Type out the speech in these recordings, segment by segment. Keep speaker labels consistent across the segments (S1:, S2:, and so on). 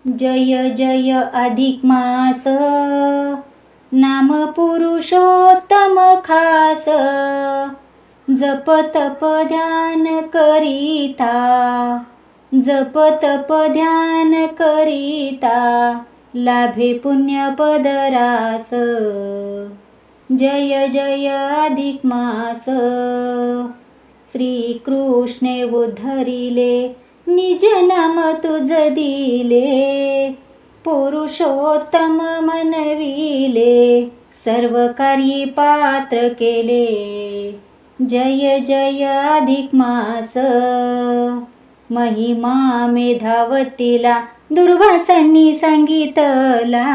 S1: जय जय अधिक मास, नाम पुरुषोत्तम खास। जप तप ध्यान करिता, जप तप ध्यान करिता, लाभे पुण्य पदरास। जय जय अधिक मास, श्री कृष्णे उद्धरिले, निज नाम तुझ दिले। पुरुषोत्तम मनविले, सर्व कार्ये पात्र केले। जय जय अधिक मास, महिमा मेधावतीला दुर्वासांनी सांगितला,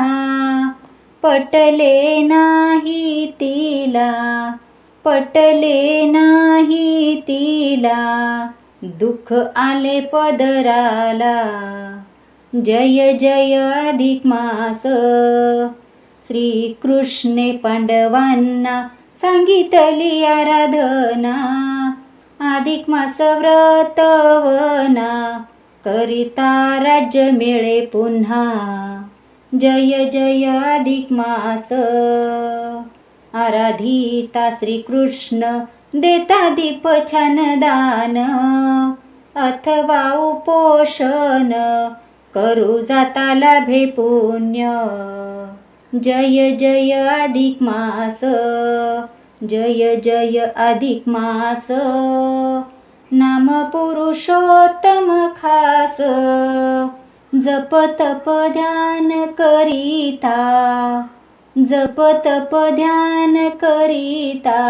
S1: पटले नाही तिला, पटले नाही तिला, दुःख आले पदराला। जय जय अधिक मास, श्री कृष्णे पांडवांना सांगितली आराधना। अधिक मास व्रतवना, करिता राज्य मिळे पुन्हा। जय जय अधिक मास, आराधिता श्री कृष्ण देता दीप छान दान। अथवा उपोषण करू जाता लाभे पुण्य। जय जय अधिक मास, जय जय अधिक मास, नाम पुरुषोत्तम खास। जप तप ध्यान करिता, जप तप ध्यान करिता,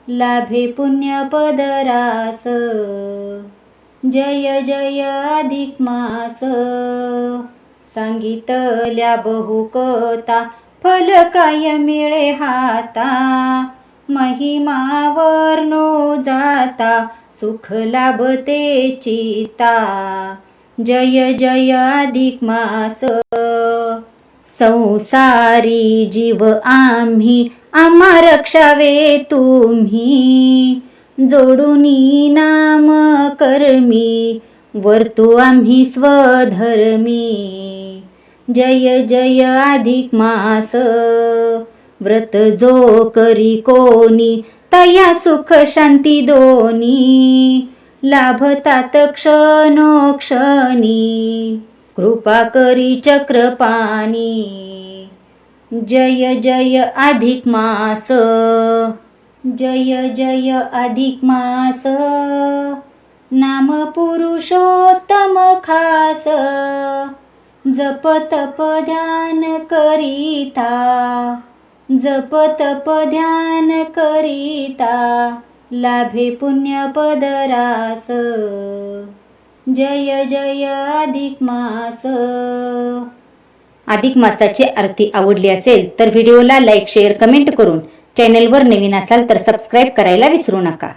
S1: लाभे पुण्य पदरास। जय जय अधिक मास, सांगितल्या बहुकथा, फल काय मिळे हाता। महिमा वर्णो जाता, सुख लाभते चिता। जय जय अधिक मास, संसारी जीव आम्ही, आम्हा रक्षावे तुम्ही। जोडूनी नाम कर्मी, वर्तू आम्ही स्वधर्मी। जय जय अधिक मास, व्रत जो करी कोणी, तया सुख शांती दोनी। लाभतात क्षणोक्षणी, कृपा करी चक्रपाणी। जय जय अधिक मास, जय जय अधिक मास, नाम पुरुषोत्तम खास। जप तप ध्यान करिता, जप तप ध्यान करिता, लाभे पुण्य पदरास। जय जय अधिक मास। अधिक मासाची आरती आवडली असेल तर व्हिडिओला लाईक शेअर कमेंट करून, चॅनलवर नवीन असाल तर सबस्क्राईब करायला विसरू नका।